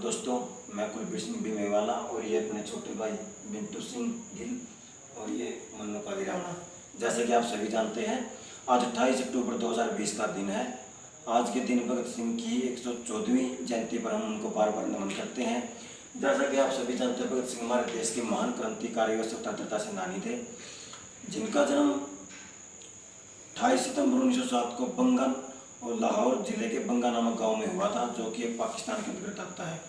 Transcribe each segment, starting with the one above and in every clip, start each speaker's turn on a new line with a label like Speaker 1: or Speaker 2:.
Speaker 1: दोस्तों, मैं कुलबीर सिंह बीमेवाला और ये अपने छोटे भाई बिंटू सिंह गिल और ये मन्नू कालीराणा। जैसे कि आप सभी जानते हैं, आज 28 अक्टूबर 2020 का दिन है। आज के दिन भगत सिंह की 114वीं जयंती पर हम उनको बार बार नमन करते हैं। जैसा कि आप सभी जानते हैं, भगत सिंह हमारे देश के महान क्रांतिकारी और स्वतंत्रता सेनानी थे, जिनका जन्म 28 सितंबर 1907 को बंगन और लाहौर जिले के बंगा नामक गांव में हुआ था, जो कि पाकिस्तान के अंतर्गत आता है।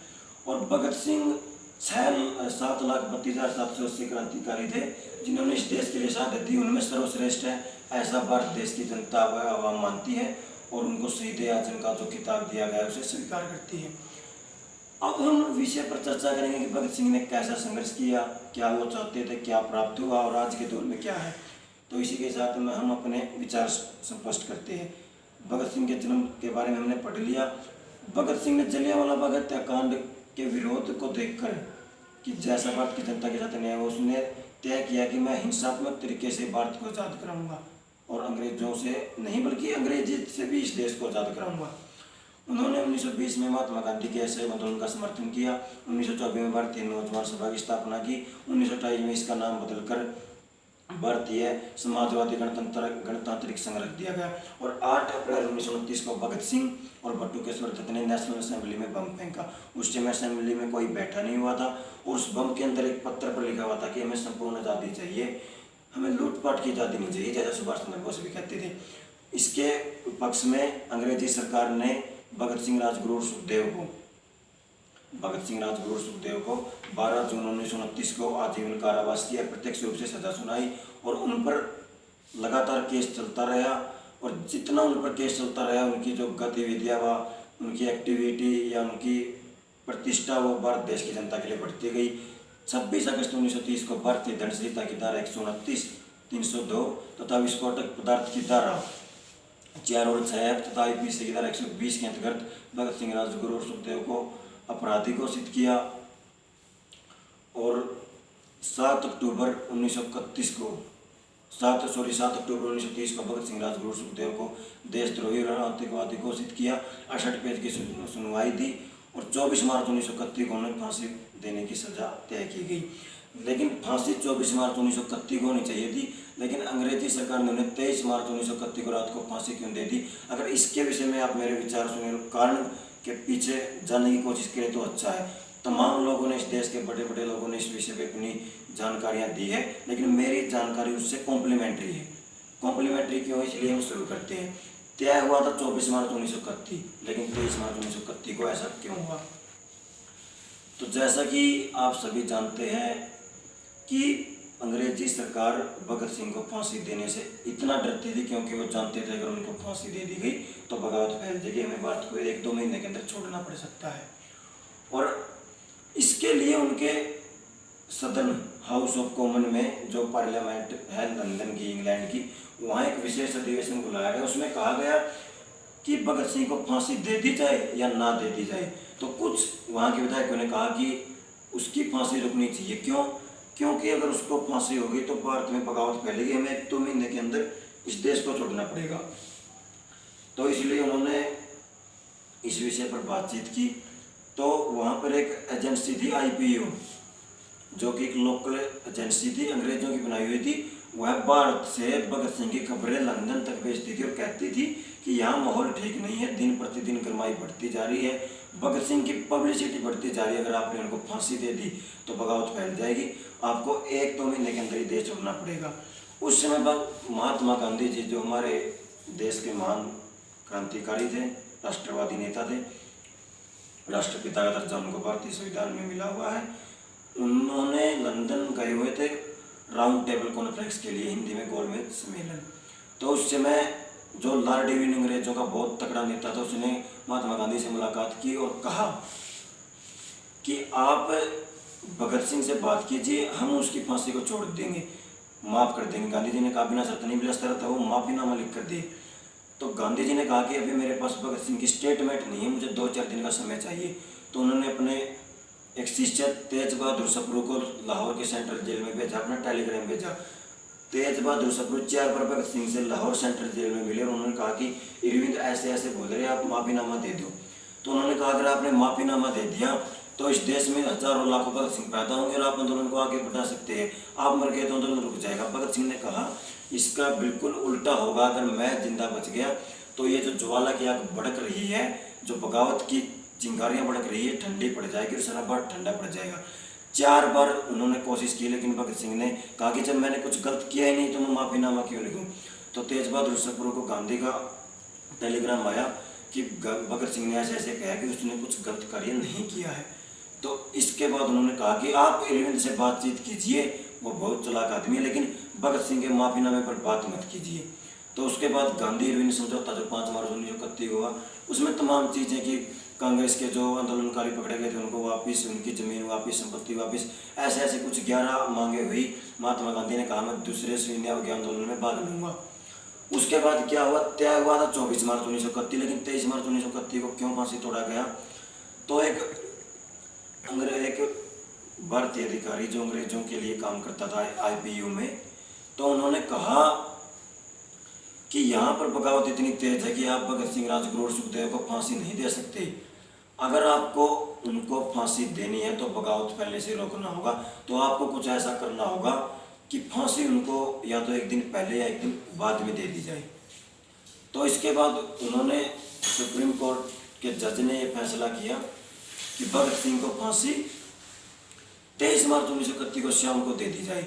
Speaker 1: और भगत सिंह 7,32,780 क्रांतिकारी थे, जिन्होंने इस देश के लिए शहादत दी। उनमें सर्वश्रेष्ठ है, ऐसा भारत देश की जनता व आवाम मानती है और उनको शहीद आजम का जो खिताब दिया गया है उसे स्वीकार करती है। अब हम विषय पर चर्चा करेंगे कि भगत सिंह ने कैसा संघर्ष किया, क्या वो चाहते थे, क्या प्राप्त हुआ और आज के दौर में क्या है। तो इसी के साथ में हम अपने विचार स्पष्ट करते हैं। भगत सिंह के जन्म के बारे में हमने पढ़ लिया। भगत सिंह ने जलियांवाला बाग हत्याकांड के विरोध को देखकर कि जैसा भारत की जनता के साथ अन्याय हुआ, उसने तय किया कि मैं हिंसात्मक तरीके से भारत को आज़ाद कराऊंगा और अंग्रेजों से नहीं बल्कि अंग्रेजी से भी इस देश को आज़ाद कराऊंगा। उन्होंने 1920 में महात्मा गांधी के असहयोग आंदोलन का समर्थन किया। 1924 में भारतीय नौजवान सभा की स्थापना की। 1928 में इसका नाम बदलकर भारतीय समाजवादी गणतांत्रिक संघ रख दिया गया। और 8 अप्रैल 1929 को भगत सिंह और बटुकेश्वर दत्त ने नेशनल असेंबली में बम फेंका। उस समय असेंबली में कोई बैठा नहीं हुआ था और उस बम के अंदर एक पत्र पर लिखा हुआ था कि हमें संपूर्ण आज़ादी चाहिए, हमें लूटपाट की आज़ादी नहीं चाहिए, जैसा सुभाष चंद्र बोस भी कहते थे। इसके पक्ष में अंग्रेजी सरकार ने भगत सिंह राजगुरु सुखदेव को 12 जून 1929 को आजीवन कारावास किया, प्रत्यक्ष रूप से सजा सुनाई और उन पर लगातार केस चलता रहा। और जितना उन पर केस चलता रहा, उनकी जो गतिविधियाँ व उनकी एक्टिविटी या उनकी प्रतिष्ठा वो भारत देश की जनता के लिए बढ़ती गई। 26 अगस्त 1930 को भारतीय दंड संहिता की धारा 129, 302 तथा विस्फोटक पदार्थ की धारा 4 और 6 तथा IPC की धारा 120 के अंतर्गत भगत सिंह राजगुरु और सुखदेव को अपराधी घोषित किया। और 7 अक्टूबर 1930 को भगत सिंह राजगुरु सुखदेव को देशद्रोही और आतंकवादी घोषित किया। 68 पेज की सुनवाई दी और 24 मार्च 1931 को उन्हें फांसी देने की सजा तय की गई। लेकिन फांसी 24 मार्च 1931 को होनी चाहिए थी, लेकिन अंग्रेजी सरकार ने उन्हें 23 मार्च 1931 को रात को फांसी क्यों दे दी। अगर इसके विषय में आप मेरे विचार सुने, कारण के पीछे जानने की कोशिश करें तो अच्छा है। तमाम लोगों ने, इस देश के बड़े बड़े लोगों ने इस विषय पे अपनी जानकारियां दी है, लेकिन मेरी जानकारी उससे कॉम्प्लीमेंट्री है। कॉम्प्लीमेंट्री क्यों, इसलिए हम शुरू करते हैं। तय हुआ था 24 मार्च 1931, लेकिन 23 मार्च 1931 को ऐसा क्यों हुआ। तो जैसा कि आप सभी जानते हैं कि अंग्रेजी सरकार भगत सिंह को फांसी देने से इतना डरती थी, क्योंकि वो जानते थे अगर उनको फांसी दे दी गई तो बगावत फैल जाएगी, हमें भारत को 1-2 महीने के अंदर छोड़ना पड़ सकता है। और इसके लिए उनके सदन हाउस ऑफ कॉमन में, जो पार्लियामेंट है लंदन की, इंग्लैंड की, वहाँ एक विशेष अधिवेशन बुलाया गया। उसमें कहा गया कि भगत सिंह को फांसी दे दी जाए या ना दे दी जाए। तो कुछ वहाँ के विधायकों ने कहा कि उसकी फांसी रुकनी चाहिए। क्यों? क्योंकि अगर उसको फांसी होगी तो भारत में बगावत फैलेगी, हमें 1-2 महीने के अंदर इस देश को छोड़ना पड़ेगा। तो इसलिए उन्होंने इस विषय पर बातचीत की। तो वहाँ पर एक एजेंसी थी IPO, जो कि एक लोकल एजेंसी थी, अंग्रेजों की बनाई हुई थी। वह भारत से भगत सिंह की खबरें लंदन तक भेजती थी और कहती थी कि यहाँ माहौल ठीक नहीं है, दिन प्रतिदिन गरमाई बढ़ती जा रही है, भगत सिंह की पब्लिसिटी बढ़ती जा रही है, अगर आपने उनको फांसी दे दी तो बगावत फैल जाएगी, आपको 1-2 महीने के अंदर ही देश छोड़ना पड़ेगा। उस समय महात्मा गांधी जी, जो हमारे देश के महान क्रांतिकारी थे, राष्ट्रवादी नेता थे, राष्ट्रपिता का दर्जा उनको भारतीय संविधान में मिला हुआ है, उन्होंने लंदन गए हुए थे राउंड टेबल कॉन्फ्रेंस के लिए, हिंदी में गोलमेज सम्मेलन। तो उस समय जो लॉर्ड इरविन अंग्रेजों का बहुत तगड़ा नेता था, उसने महात्मा गांधी से मुलाकात की और कहा कि आप भगत सिंह से बात कीजिए, हम उसकी फांसी को छोड़ देंगे, माफ़ कर देंगे। गांधी जी ने कहा बिना शर्त नहीं, बिना शर्त है वो माफ़ीनामा लिख कर दिए। तो गांधी जी ने कहा कि अभी मेरे पास भगत सिंह की स्टेटमेंट नहीं है, मुझे 2-4 दिन का समय चाहिए। तो उन्होंने अपने एक शिष्य तेज बहादुर सप्रू को लाहौर के सेंट्रल जेल में भेजा, अपना टेलीग्राम भेजा। तेज बहादुर सप्रू 4 बार भगत सिंह से लाहौर सेंट्रल जेल में मिले और उन्होंने कहा कि इरविन ऐसे ऐसे बोल रहे, आप माफीनामा दे दो। तो उन्होंने कहा अगर आपने माफीनामा दे दिया तो इस देश में हजारों लाखों भगत सिंह पैदा होंगे और आप आंदोलन को आगे बढ़ा सकते हैं, आप मर गए तो आंदोलन रुक जाएगा। भगत सिंह ने कहा इसका बिल्कुल उल्टा होगा, अगर मैं जिंदा बच गया तो ये जो ज्वाला की आग भड़क रही है, जो बगावत की चिंगारियां भड़क रही है, ठंडी पड़ जाएगी और सारा बार ठंडा पड़ जाएगा। 4 बार उन्होंने कोशिश की, लेकिन भगत सिंह ने कहा कि जब मैंने कुछ गलत किया ही नहीं तो मैं माफीनामा क्यों लिखूं। तो तेज बहादुर सप्रू को गांधी का टेलीग्राम आया कि भगत सिंह ने ऐसे ऐसे कहा कि उसने कुछ गलत कार्य नहीं किया है। तो इसके बाद उन्होंने कहा कि आप अरविंद से बातचीत कीजिए, वो बहुत चालाक आदमी है, लेकिन भगत सिंह के माफीनामे पर बात मत कीजिए। तो उसके बाद गांधी अरविंद समझौता जो 5 मार्च 1931 हुआ, उसमें तमाम चीज़ें कि कांग्रेस के जो आंदोलनकारी पकड़े गए थे उनको वापस, उनकी ज़मीन वापस, संपत्ति वापस, ऐसे ऐसे कुछ 11 मांगे हुई। महात्मा गांधी ने कहा मैं दूसरे सैन्य आंदोलन में भाग लूंगा। उसके बाद क्या हुआ, तय हुआ था 24 मार्च 1931, लेकिन 23 मार्च 1931 को क्यों फांसी तोड़ा गया। तो एक भारतीय अधिकारी जो अंग्रेजों के लिए काम करता था IPU में, तो उन्होंने कहा कि यहाँ पर बगावत इतनी तेज है कि आप भगत सिंह, राजगुरु और सुखदेव को फांसी नहीं दे सकते। अगर आपको उनको फांसी देनी है तो बगावत पहले से रोकना होगा, तो आपको कुछ ऐसा करना होगा कि फांसी उनको या तो एक दिन पहले या एक दिन बाद में दे दी जाए। तो इसके बाद उन्होंने, सुप्रीम कोर्ट के जज ने यह फैसला किया कि भगत सिंह को फांसी 23 मार्च 1931 को शाम को दे दी जाए।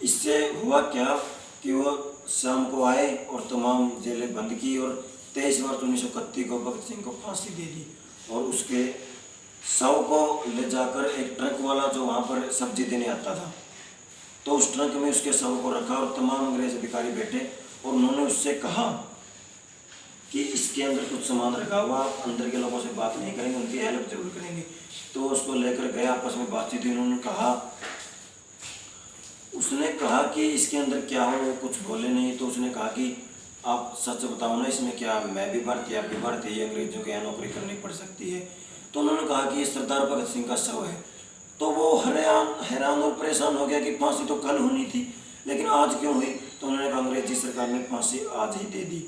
Speaker 1: इससे हुआ क्या कि वो शाम को आए और तमाम जेलें बंद की और 23 मार्च 1931 को भगत सिंह को फांसी दे दी। और उसके शव को ले जाकर एक ट्रक वाला जो वहाँ पर सब्जी देने आता था, तो उस ट्रक में उसके शव को रखा और तमाम अंग्रेज अधिकारी बैठे और उन्होंने उससे कहा कि इसके अंदर कुछ सामान रखा हुआ, आप अंदर के लोगों से बात नहीं करेंगे, उनकी हेल्प जरूर करेंगे। तो उसको लेकर गए, आपस में बातचीत हुई। उन्होंने कहा, उसने कहा कि इसके अंदर क्या हो, वो कुछ बोले नहीं। तो उसने कहा कि आप सच बताओ ना, इसमें क्या, मैं भी भारतीय, आप भी भारतीय, अंग्रेजों के यहाँ नौकरी करनी पड़ सकती है। तो उन्होंने कहा कि ये सरदार भगत सिंह का शव है। तो वो हैरान और परेशान हो गया कि फांसी तो कल होनी थी, लेकिन आज क्यों हुई। तो उन्होंने कहा अंग्रेजी सरकार ने फांसी आज ही दे दी।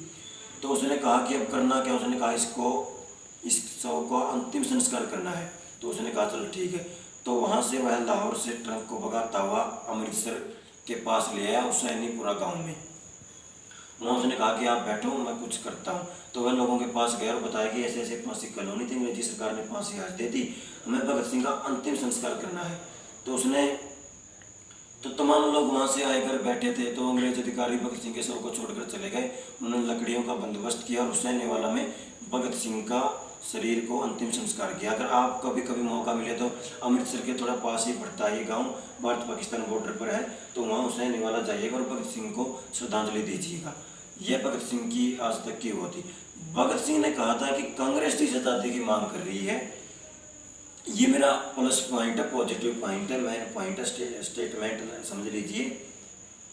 Speaker 1: तो उसने कहा कि अब करना क्या। उसने कहा इस शव को अंतिम संस्कार करना है। तो उसने कहा चलो ठीक है। तो वहाँ से वह लाहौर से ट्रक को भगाता हुआ अमृतसर के पास ले आया, उस सैनीपुरा गाँव में। वहाँ उसने कहा कि आप बैठो, मैं कुछ करता हूँ। तो वह लोगों के पास गया और बताया कि ऐसे ऐसे फांसी कल होनी थी, अंग्रेजी सरकार ने फांसी आज दे दी, हमें भगत सिंह का अंतिम संस्कार करना है। तो तमाम लोग वहाँ से आए, घर बैठे थे। तो अंग्रेज अधिकारी भगत सिंह के शव को छोड़कर चले गए। उन्होंने लकड़ियों का बंदोबस्त किया और उस सैन्यवाला में भगत सिंह का शरीर को अंतिम संस्कार किया। अगर आप कभी मौका मिले तो अमृतसर के थोड़ा पास ही पड़ता है ये गाँव, भारत पाकिस्तान बॉर्डर पर है, तो वहाँ उस सैन्यवाला जाइएगा और भगत सिंह को श्रद्धांजलि दीजिएगा। यह भगत सिंह की आज तक की हुआ थी। भगत सिंह ने कहा था कि कांग्रेस देश आज़ादी की मांग कर रही है, ये मेरा प्लस पॉइंट है, पॉजिटिव पॉइंट है, मेन पॉइंट है, स्टेटमेंट समझ लीजिए।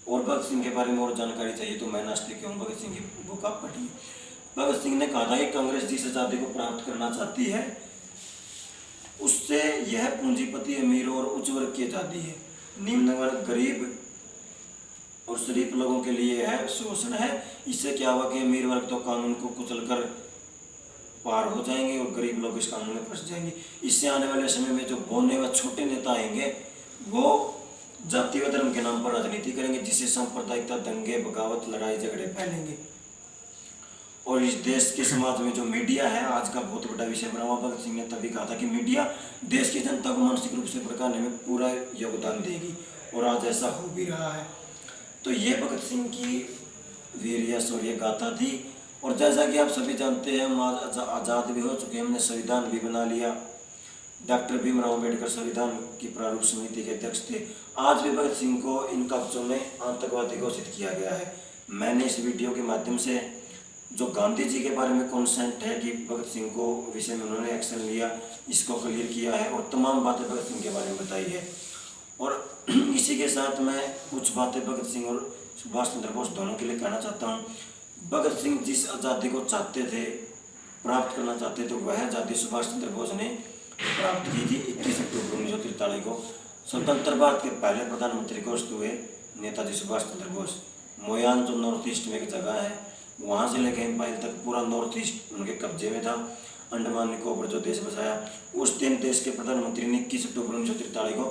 Speaker 1: और भगत सिंह के बारे में और जानकारी चाहिए तो मैं नास्तिक हूँ, भगत सिंह की बुक आप पढ़िए। भगत सिंह ने कहा था कि कांग्रेस जिस आज़ादी को प्राप्त करना चाहती है उससे यह पूंजीपति, अमीर और उच्च वर्ग की आज़ादी है, निम्न वर्ग, गरीब और शरीफ लोगों के लिए है शोषण है। इससे क्या हुआ कि अमीर वर्ग तो कानून को कुचलकर पार हो जाएंगे और गरीब लोग इस कानून में फंस जाएंगे। इससे आने वाले समय में जो बोलने व छोटे नेता आएंगे वो जाति व धर्म के नाम पर राजनीति करेंगे, जिससे सांप्रदायिकता, दंगे, बगावत, लड़ाई झगड़े फैलेंगे। और इस देश के समाज में जो मीडिया है आज का बहुत बड़ा विषय बना हुआ। भगत सिंह ने तभी कहा था कि मीडिया देश की जनता को मानसिक रूप से भड़काने में पूरा योगदान देगी, और आज ऐसा हो भी रहा है। तो ये भगत सिंह की वीर शौर्य गाथा थी। और जैसा कि आप सभी जानते हैं, हम आज आज़ाद भी हो चुके हैं, हमने संविधान भी बना लिया। डॉक्टर भीमराव अम्बेडकर संविधान की प्रारूप समिति के अध्यक्ष थे। आज भी भगत सिंह को इन कब्जों में आतंकवादी घोषित किया गया है। मैंने इस वीडियो के माध्यम से जो गांधी जी के बारे में कॉन्सेंट है कि भगत सिंह को विषय में उन्होंने एक्शन लिया, इसको क्लियर किया है और तमाम बातें भगत सिंह के बारे में बताई है। और इसी के साथ मैं कुछ बातें भगत सिंह और सुभाष चंद्र बोस दोनों के लिए कहना चाहता हूँ। भगत सिंह जिस आज़ादी को चाहते थे, प्राप्त करना चाहते थे, वह आज़ादी सुभाष चंद्र बोस ने प्राप्त की थी। 21 अक्टूबर 1943 को स्वतंत्र भारत के पहले प्रधानमंत्री घोषित हुए नेताजी सुभाष चंद्र बोस। मोयान जो नॉर्थ ईस्ट में एक जगह है, वहाँ से लेकर इम्पाइल तक पूरा नॉर्थ ईस्ट उनके कब्जे में था। अंडमान निकोबार जो देश बसाया, उस दिन देश के प्रधानमंत्री ने 21 अक्टूबर 1943 को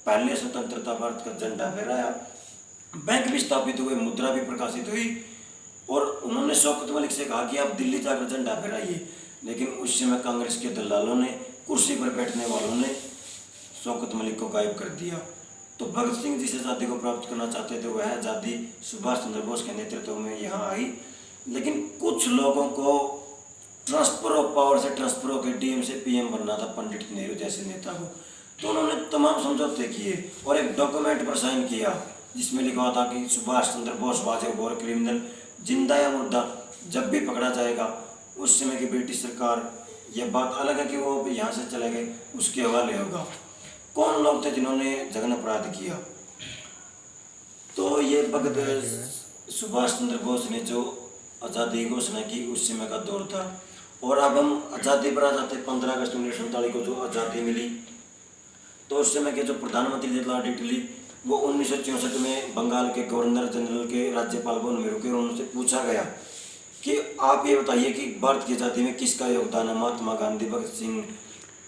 Speaker 1: पहले स्वतंत्रता भारत का झंडा फहराया। बैंक भी स्थापित हुए, मुद्रा भी प्रकाशित हुई और उन्होंने शौकत मलिक से कहा कि आप दिल्ली जाकर झंडा फहराइए। लेकिन उस समय कांग्रेस के दलालों ने, कुर्सी पर बैठने वालों ने शौकत मलिक को गायब कर दिया। तो भगत सिंह जिस आज़ादी को प्राप्त करना चाहते थे वह आज़ादी सुभाष चंद्र बोस के नेतृत्व में यहाँ आई। लेकिन कुछ लोगों को ट्रांसफर ऑफ पावर से ट्रांसफर होकर डीएम से पीएम बनना था, पंडित नेहरू जैसे नेता को। तो उन्होंने तमाम समझौते किए और एक डॉक्यूमेंट पर साइन किया जिसमें लिखा था कि Subhash Chandra Bose was a war criminal, जिंदा या मुर्दा जब भी पकड़ा जाएगा। उस समय की ब्रिटिश सरकार, यह बात अलग है कि वो यहाँ से चले गए, उसके हवाले होगा। कौन लोग थे जिन्होंने जघन अपराध किया? तो ये भगत सुभाष चंद्र बोस ने जो आज़ादी घोषणा की उस समय का दौर था। और अब हम आज़ादी पर आ जाते। 15 अगस्त 1947 को जो आज़ादी मिली, तो उस समय के जो प्रधानमंत्री थे लॉर्ड इटली, वो 1964 में बंगाल के गवर्नर जनरल के राज्यपाल भवन में रुके और उनसे पूछा गया कि आप ये बताइए कि भारत की आज़ादी में किसका योगदान है, महात्मा गांधी, भगत सिंह,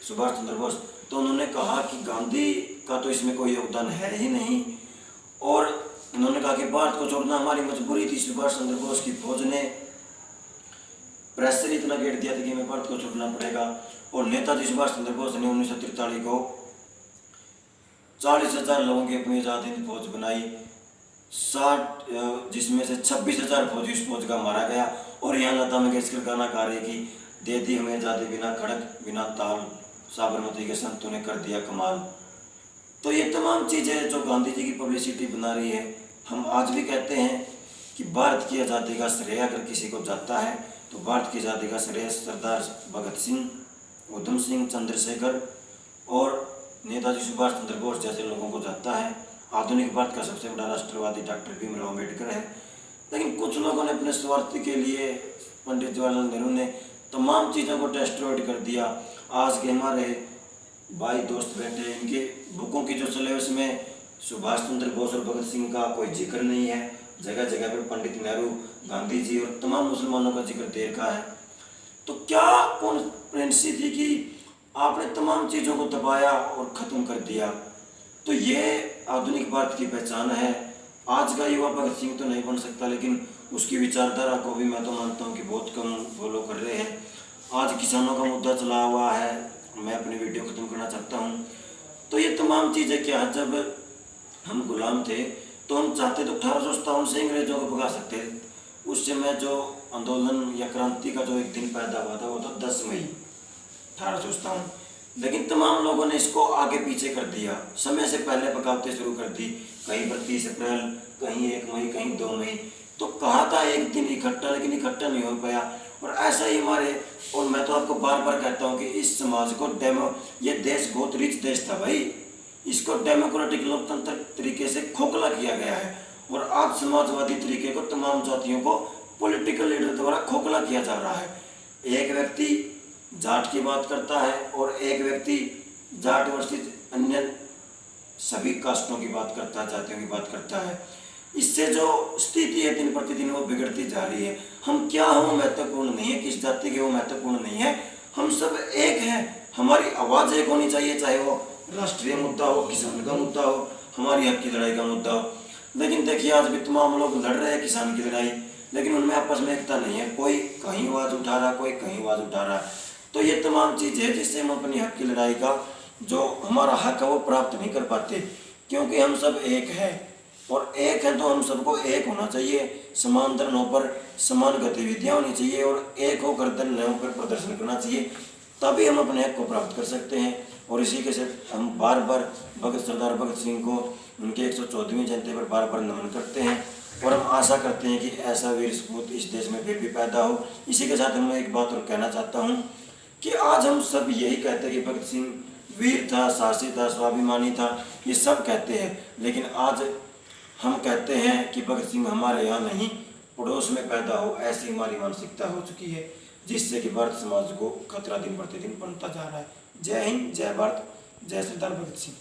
Speaker 1: सुभाष चंद्र बोस? तो उन्होंने कहा कि गांधी का तो इसमें कोई योगदान है ही नहीं। और उन्होंने कहा कि भारत को छोड़ना हमारी मजबूरी थी। सुभाष चंद्र बोस की फौज ने प्रेशर इतना घेर दिया था कि हमें भारत को छोड़ना पड़ेगा। और नेताजी सुभाष चंद्र बोस ने 1943 को 40,000 लोगों की अपनी आज़ादी फौज बनाई, 60 जिसमें से 26,000 फौजी उस फौज का मारा गया। और यहाँ लता मंगेशकर गाना गा रही कि दे दी हमें आज़ादी बिना खड़क बिना ताल, साबरमती के संतों ने कर दिया कमाल। तो ये तमाम चीज़ें जो गांधी जी की पब्लिसिटी बना रही है, हम आज भी कहते हैं कि भारत की आज़ादी का श्रेय अगर किसी को जाता है तो भारत की आज़ादी का श्रेय सरदार भगत सिंह, उधम सिंह, चंद्रशेखर और नेताजी सुभाष चंद्र बोस जैसे लोगों को जाता है। आधुनिक भारत का सबसे बड़ा राष्ट्रवादी डॉक्टर भीमराव अम्बेडकर है। लेकिन कुछ लोगों ने अपने स्वार्थ के लिए, पंडित जवाहरलाल नेहरू ने तमाम चीज़ों को डिस्ट्रॉयड कर दिया। आज के हमारे भाई दोस्त बैठे, इनके बुकों की जो सिलेबस में सुभाष चंद्र बोस और भगत सिंह का कोई जिक्र नहीं है। जगह जगह पर पंडित नेहरू, गांधी जी और तमाम मुसलमानों का जिक्र दे रखा है। तो क्या कॉन्स्पिरेंसी थी कि आपने तमाम चीज़ों को दबाया और ख़त्म कर दिया? तो ये आधुनिक भारत की पहचान है। आज का युवा भगत सिंह तो नहीं बन सकता, लेकिन उसकी विचारधारा को भी मैं तो मानता हूँ कि बहुत कम फॉलो कर रहे हैं। आज किसानों का मुद्दा चला हुआ है। मैं अपनी वीडियो ख़त्म करना चाहता हूँ। तो ये तमाम चीज़ें क्या है, जब हम गुलाम थे तो हम चाहते तो 1857 से अंग्रेजों को भगा सकते थे। उस समय जो आंदोलन या क्रांति का जो एक दिन पैदा हुआ था वो था 10 मई 1857। लेकिन तमाम लोगों ने इसको आगे पीछे कर दिया, समय से पहले बगावतें शुरू कर दी। कहीं पर 30 अप्रैल, कहीं 1 मई, कहीं 2 मई। तो कहा था एक दिन इकट्ठा, लेकिन इकट्ठा नहीं हो पाया। और ऐसा ही हमारे, और मैं तो आपको बार बार कहता हूँ कि इस समाज को ये देश बहुत रिच देश था भाई, इसको डेमोक्रेटिक लोकतंत्र तरीके से खोखला किया गया है। और आज समाजवादी तरीके को तमाम जातियों को पॉलिटिकल लीडर द्वारा खोखला किया जा रहा है। एक व्यक्ति जाट की बात करता है और एक व्यक्ति जाट वर्सेस अन्य सभी कास्टों की बात करता है, जातियों की बात करता है। इससे जो स्थिति है दिन प्रतिदिन वो बिगड़ती जा रही है। हम क्या हो महत्वपूर्ण नहीं है, किस जाति के हो महत्वपूर्ण नहीं है, हम सब एक हैं। हमारी आवाज़ एक होनी चाहिए, चाहे वो राष्ट्रीय मुद्दा हो, किसान का मुद्दा हो, हमारी हक की लड़ाई का मुद्दा हो। लेकिन देखिए आज भी तमाम लोग लड़ रहे हैं किसान की लड़ाई, लेकिन उनमें आपस में एकता नहीं है। कोई कहीं आवाज़ उठा रहा, कोई कहीं आवाज़ उठा रहा। तो ये तमाम चीज़ें जिससे हम अपनी हक की लड़ाई का जो हमारा हक है वो प्राप्त नहीं कर पाते, क्योंकि हम सब एक हैं। और एक है तो हम सबको एक होना चाहिए, समान धरणों पर समान गतिविधियाँ होनी चाहिए और एक होकर धरनों पर प्रदर्शन करना चाहिए, तभी हम अपने हक को प्राप्त कर सकते हैं। और इसी के साथ हम बार बार सरदार भगत सिंह को उनके 114वीं जयंती पर बार बार नमन करते हैं और हम आशा करते हैं कि ऐसा वीर सपूत इस देश में फिर भी पैदा हो। इसी के साथ मैं एक बात और कहना चाहता हूँ कि आज हम सब यही कहते हैं कि भगत सिंह वीर था, साहसी था, स्वाभिमानी था, ये सब कहते हैं। लेकिन आज हम कहते हैं कि भगत सिंह हमारे यहाँ नहीं पड़ोस में पैदा हो, ऐसी हमारी मानसिकता हो चुकी है, जिससे कि भारत समाज को खतरा दिन प्रतिदिन बनता जा रहा है। जय हिंद, जय भारत, जय सरदार भगत सिंह।